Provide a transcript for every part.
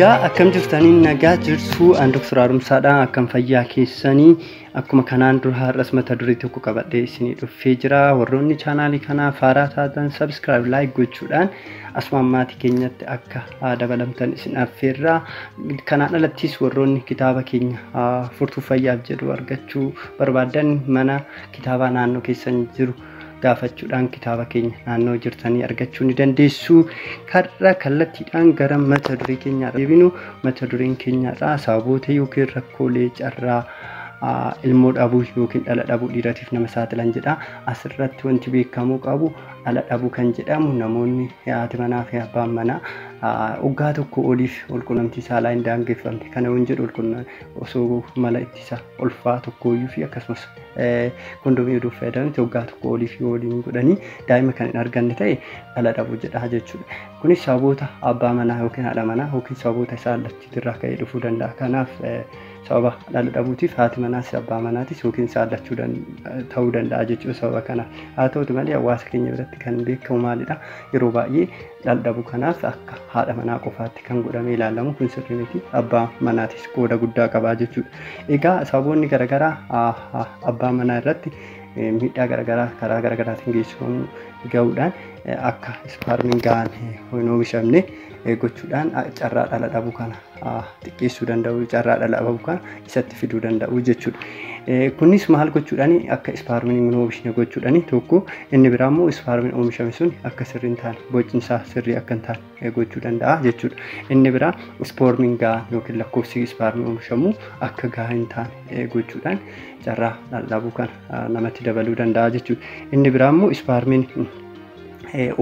guyyaa akkam jirtanii nagaa jirtu an Dr. Arumsaadhaan akkam fayyaa keessanii akkuma kanaan dura har'as mata duree tokko qabadhee isinii dhufee jira. Warroonni chaanaalii kanaa faaraa taatan subscribe like gochuudhaan asuma maatii keenyatti akka dabalamtan isin affeerra. Kanaan alattis warroonni kitaaba keenya furtuu fayyaaf jedhu argachuu barbaadan mana kitaabaa naannoo keessan jiru gaafachuudhaan kitaaba keenya naannoo jirtanii argachuu ni dandeessu. Karra kallattiidhaan gara mata duree keenyaa deebinu. Mata dureen keenyaa sababoota yookiin rakkoolee carraa ilmoo dhabuu yookiin dhala dhabuu dhiiratiif nama saaxilan jedha. Asirratti wanti beekamuu qabu dhala dhabuu kan jedhamu namoonni haati manaa fi abbaan manaa waggaa tokko oliif walqunnamtii saalaa hin daangeffamne kana hin jedhu osoo mala ittisa ulfaa tokkooyyuu fi akkasumas kondomii oduu fayyadamanii waggaa tokko oliif waliin godhanii daa'ima kan hin arganne ta'e dhala dhabuu jedha jechuudha. Kunis sababoota abbaa manaa yookiin haadha manaa yookiin sababoota isaan lachiitirraa ka'ee dhufuu danda'a. Kanaaf sababa dhala dhabuutiif haati manaas abbaa manaatis yookiin isaan lachuu ta'uu danda'a jechuudha. Sababa kana haa ta'uuti malee hawaasa keenya biratti kan beekamu maalidha? Yeroo baay'ee dhala dhabuu kanaaf akka haadha manaa qofaatti kan godhamee ilaalamu kun sirrii miti. Abbaa manaatis qooda guddaa qaba jechuudha. Egaa sababoonni garaagaraa abbaa manaa irratti miidhaa garaagaraa karaa garaagaraatiin geessifamu ga'uudhaan akka ispaarmiin gahaan hin oomishamne gochuudhaan carraa dhala dhabuu kana xiqqeessuu danda'u, carraa dhala dhabuu kana isatti fiduu danda'u jechuudha. Kunis maal gochuudhaan akka ispaarmiin hin oomishne gochuudhaan tokko inni biraa immoo ispaarmiin oomishame sun akka sirrii hin taane bocinsaa sirrii akka hin taane gochuu danda'a jechuudha. Inni biraa ispaarmiin gahaan yookiin lakkoofsi ispaarmiin oomishamu akka gahaa hin taane gochuudhaan carraa dhala dhabuu kana namatti dabaluu danda'a jechuudha. Inni biraa immoo ispaarmiin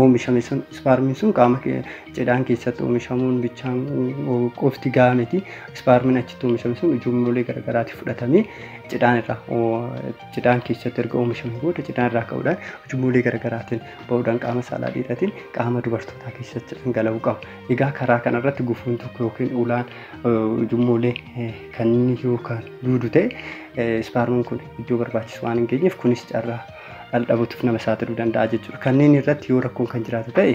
oomishame sun ispaarmiin sun qaama cidhaan keessatti oomishamuun bichaan qofti gahaa miti. Ispaarmiin achitti oomishame sun ujummoolee garaagaraatti fudhatamee cidhaan keessatti erga oomishame booda cidhaan irraa ka'uudhaan ujummoolee garaagaraatiin ba'uudhaan qaama saalaa dhiiratiin qaama dubartootaa keessatti dhangala'uu qaba. Egaa karaa kanarratti gufuun tokko yookiin ulaan ujummoolee kan inni yookaan duudu ta'e ispaarmiin kun iddoo barbaachisu waan hin geenyeef kunis carraa dhala dhabuutiif nama saaxiluu danda'a jechuudha. Kanneen irratti yoo rakkoon kan jiraatu ta'e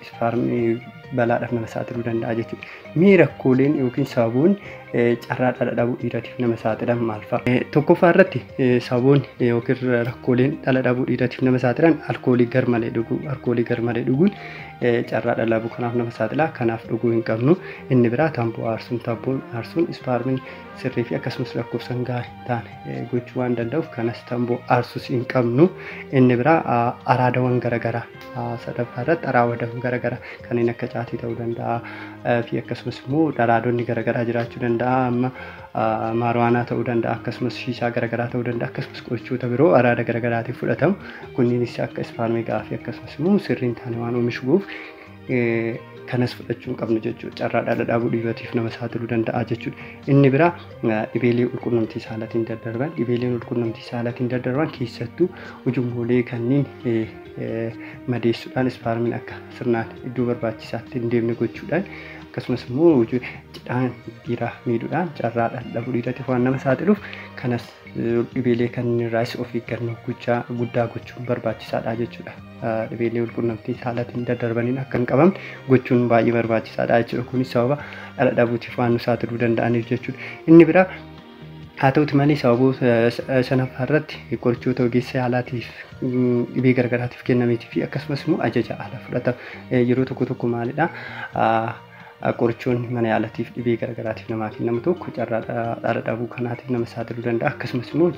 ispaarmii balaadhaaf nama saaxiluu danda'a jechuudha. Mee rakkooleen yookiin sababoonni carraa dhala dhabuu dhiiratiif nama saaxilan maal fa'a? Tokkoffaa irratti sababoonni yookiin rakkooleen dhala dhabuu dhiiratiif nama saaxilan alkoolii garmalee dhuguu. Alkoolii garmalee dhuguun carraa dhala dhabuu kanaaf nama saaxila. Kanaaf dhuguu hin qabnu. Inni biraa tamboo aarsuun. Tamboon aarsuun ispaarmiin sirrii fi akkasumas lakkoofsan gahaa hin taane gochuu waan danda'uuf kanas tamboo aarsuus hin qabnu. Inni biraa araadawwan garaagaraa sadaffaa irratti araadawwan garaagaraa kanneen akka caatii ta'uu danda'a fi akkasumas immoo araadonni garaagaraa jiraachuu danda'a. Amma maarwaanaa ta'uu danda'a akkasumas shiishaa garaagaraa ta'uu danda'a akkasumas qorichoota biroo araada garaagaraatiif fudhatamu kunniinis akka ispaarmii gahaa fi akkasumas immoo sirrii hin taane waan oomishuuf kanas fudhachuu hin qabnu jechuudha. Carraa dhala dhabuu dhiiratiif nama saaxiluu danda'a jechuudha. Inni biraa dhibeelee walqunnamtii saalaatiin daddarban. Dhibeeleen walqunnamtii saalaatiin daddarban keessattuu ujummoolee kanneen madeessuudhaan ispaarmiin akka sirnaan iddoo barbaachisaatti hin deemne gochuudhaan akkasumas immoo cidhaan dhiiraa miidhuudhaan carraa dhala dhabuu dhiiratiif waan nama saaxiluuf kanas dhibeelee kanneen irraas of eeggannoo guddaa gochuun barbaachisaadha jechuudha. Dhibeelee walqunnamtii saalaatiin daddarbaniin akka hin qabamne gochuun baay'ee barbaachisaadha jechuudha. Kunis sababa dhala dhabuutiif waan nu saaxiluu danda'aniif jechuudha. Inni biraa haa ta'uuti malee sababoota shanaffaa irratti qorichoota ogeessa yaalaatiif dhibee garaagaraatiif kennameetii fi akkasumas immoo ajaja ala fudhatama. Yeroo tokko tokko maalidha? Qorichoonni mana yaalaatiif dhibee garaagaraatiif namaa kennamu tokko carraa dhala dhabuu kanaatiif nama saaxiluu danda'a. Akkasumas immoo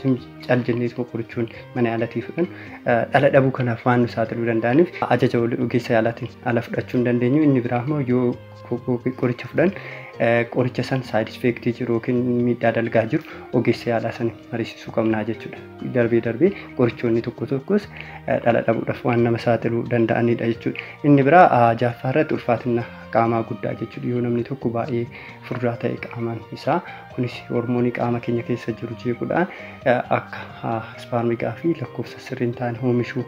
caljannee qorichoonni mana yaalaatiif dhala dhabuu kanaaf waan nu saaxiluu danda'aniif ajaja ogeessa yaalaatiin ala fudhachuu hin dandeenyu. Inni biraa immoo yoo qoricha fudhan qoricha san saayid ifeektii jiru yookiin miidhaa dalgaa jiru ogeessa yaalaa san mariisisuu qabna jechuudha. Darbee darbee qorichoonni tokko tokkos dhala dhabuudhaaf waan nama saaxiluu danda'anidha jechuudha. Inni biraa jaaffaa irratti ulfaatina qaamaa guddaa jechuudha. Yoo namni tokko baay'ee furdaa ta'e qaamaan isaa kunis hormoonii qaama keenya keessa jiru jeequudhaan akka ispaarmii gahaa fi lakkoofsa sirrii hin taane oomishuu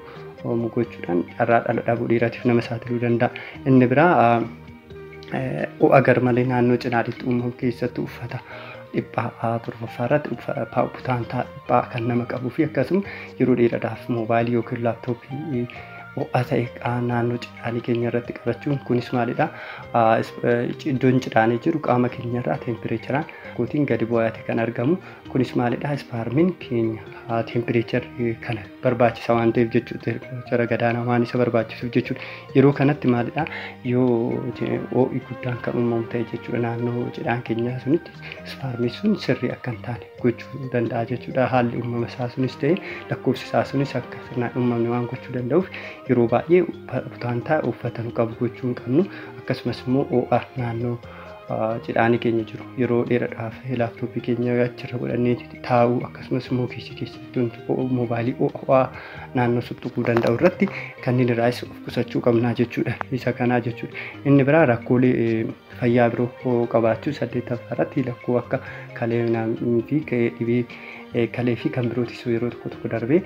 gochuudhaan carraa dhala dhabuu dhiiratiif nama saaxiluu danda'a. Inni biraa ho'a garmalee naannoo cinaaditti uumamu keessatti uffata dhiphaa torbaffaa irratti putaantaa dhiphaa kan nama qabuu fi akkasuma yeroo dheeraadhaaf moobaayilii yookiin laaptooppii ho'a ta'e naannoo cidhaanii keenya irratti qabachuun kunis maalidha iddoon cidhaanii jiru qaama keenya irraa tempereecheraan gootiin gadi bu'aate kan argamu kunis maalidha ispaarmiin keenya tempereecher kana barbaachisa waan ta'eef jechuudha tempereechera gadaanaa waan isa barbaachisuuf jechuudha yeroo kanatti maalidha yoo ho'i guddaan kan uumamu ta'e jechuudha naannoo cidhaan keenyaa sunitti ispaarmiin sun sirrii akka hin taane gochuu danda'a jechuudha haalli uumama isaa sunis ta'e lakkoofsi isaa sunis akka sirnaan uumamne waan gochuu danda'uuf yeroo baay'ee utaantaa uffata nu qabu gochuu hin qabnu akkasumas immoo ho'a naannoo cidhaanii keenya jiru yeroo dheeraadhaaf laaptooppii keenya achirra godhannee taa'uu akkasumas immoo kiisii keessatti mobaayilii ho'aa naannoo tuttuquu danda'u irratti kanneen irraas of qusachuu qabnaa jechuudha isa kanaa jechuudha inni biraa rakkoolee fayyaa biroo qabaachuu 8ffaa irratti rakkoo akka kalee fi dhibee kalee fi kan birootis yeroo tokko darbee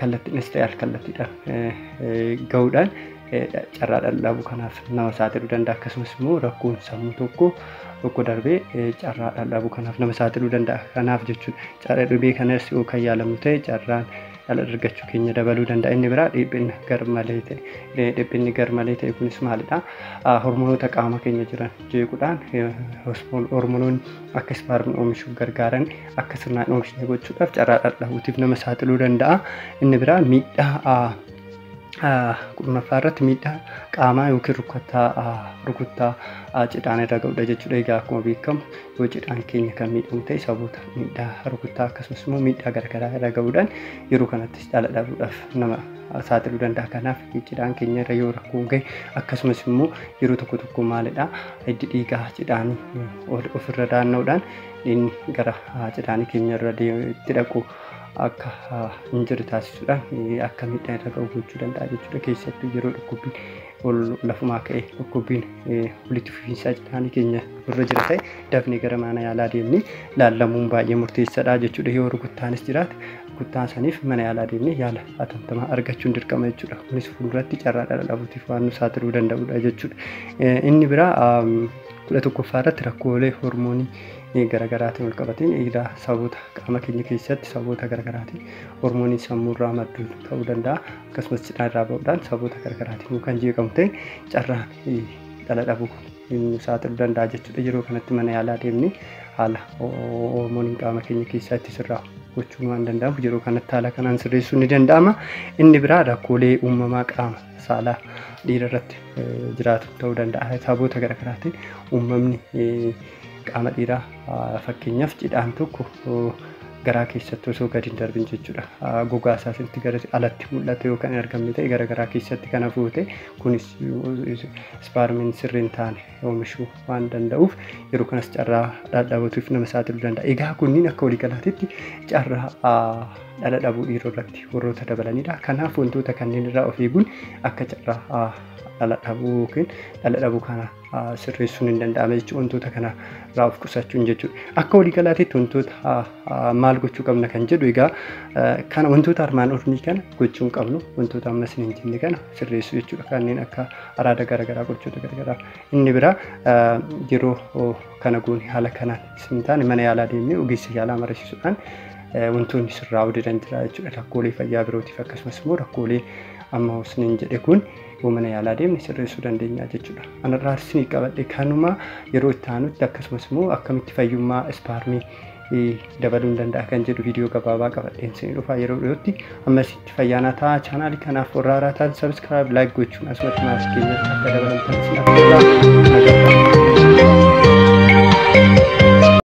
kallattiinis ta'e kallattiidhaan ga'uudhaan carraa dhabuu kanaaf nama saaxiluu danda'a akkasumas immoo rakkoon sammuu tokko darbee carraa dhabuu kanaaf nama saaxiluu danda'a kanaaf jechuudha carraa dhibee kanas yoo kan yaalamu ta'e carraan dhala argachuu keenya dabaluu danda'a inni biraa dhiphinni garmalee ta'e kunis maalidha hormoonota qaama keenya jiran jeequudhaan hormoononni akka ispaarmiin oomishuuf gargaaran akka sirnaan oomishne gochuudhaaf carraa dhabuutiif nama saaxiluu danda'a inni biraa miidhaa qunnaffaa irratti miidhaa qaamaa yookiin rukuttaa cidhaan irra ga'udha jechuudha egaa akkuma beekamu yoo cidhaan keenya kan miidhamu ta'e sababoota miidhaa rukuttaa akkasumas immoo miidhaa garagaraa irra ga'uudhaan yeroo kanattis dhala dhabuudhaaf nama saaxiluu danda'a kanaaf cidhaan keenya irra yoo rakkoon ga'e akkasumas immoo yeroo tokko maalidha hiddi dhiigaa cidhaanii ofirra daanna'uudhaan inni gara cidhaanii keenya irra itti dhaqu akka hin jirre taasisuudhaan akka miidhaa irra ga'u gochuu danda'a jechuudha keessattuu yeroo dhukkubbiin lafumaa ka'e dhukkubbiin walitti fufiinsaa cidhaanii keenya irra jira ta'e dafnee gara mana yaalaa deemnee laallamuun baay'ee murteessaadha jechuudha yoo rukuttaanis jiraate rukuttaan saniif mana yaalaa deemnee yaala hatattamaa argachuun dirqama jechuudha kunis fuulduratti carraa dhala dhabuutiif waan nu saaxiluu danda'udha jechuudha inni biraa 11ffaa irratti rakkoolee hormoonii garaagaraatiin wal qabateen egaa sababoota qaama keenya keessatti sababoota garaagaraatiin hormoonii sammuurraa maddu ta'uu danda'a akkasumas cidhaan irraa ba'uudhaan sababoota garaagaraatiin kan jeeqamu ta'e carraan dhala dhabuu saaxiluu danda'a jechuudha yeroo kanatti mana yaalaa deemnee haala hormooniin qaama keenya keessatti sirraa gochuun waan danda'amu yeroo kanatti haala kanaan sirreessuun ni danda'ama inni biraa rakkoolee uumamaa qaama saalaa dhiira irratti jiraatu ta'uu danda'a sababoota garaagaraatiin uumamni qaama dhiiraa fakkeenyaaf cidhaan tokko garaa keessatti osoo gadi hin darbin jechuudha gogaa isaatti gara alatti mul'atu yookaan argamne ta'e garaa keessatti kana fuute kunis ispaarmiin sirriin taane oomishuu waan danda'uuf yeroo kanas carraa dhabuutiif nama saaxiluu danda'a egaa kunniin akka waliigalaatti carraa dhala dhabuu dhiiroo irratti warroota dabalanidha kanaaf wantoota kanneen irraa of eeguun akka carraa dhala dhabuu yookiin dhala dhabuu kana sirreessuun hin danda'ama jechuudha wantoota kana irraa of qusachuun jechuudha akka waliigalaatti wantoota maal gochuu qabna kan jedhu egaa kana wantoota armaan olii kana gochuu hin qabnu wantoota ammas hin jenne kana sirreessuu jechuudha kanneen akka araada garagaraa gochoota garagaraa inni biraa yeroo kana goone haala kanaan isin taane mana yaalaa deemnee ogeessa yaalaa mariisisuudhaan wantoonni sirraa odeessan jira jechuudha rakkoolee fayyaa birootiif akkasumas immoo rakkoolee amma osniin jedhe kun mana yaalaa deemne sirreessuu dandeenya jechuudha anarraa isin qabadhe kanuma yeroo itti aanutti akkasumas immoo akkamitti fayyummaa ispaarmii dabaluu danda'a kan jedhu viidiyoo gabaabaa qabadheen isin dhufaa yeroo dhiyootti ammas itti fayyaanaa ta'a chaanaalii kanaaf warra haaraa ta'an sabskiraayib laayik gochuun asumatti maaskeenyatti akka dabalamtan isin affeerra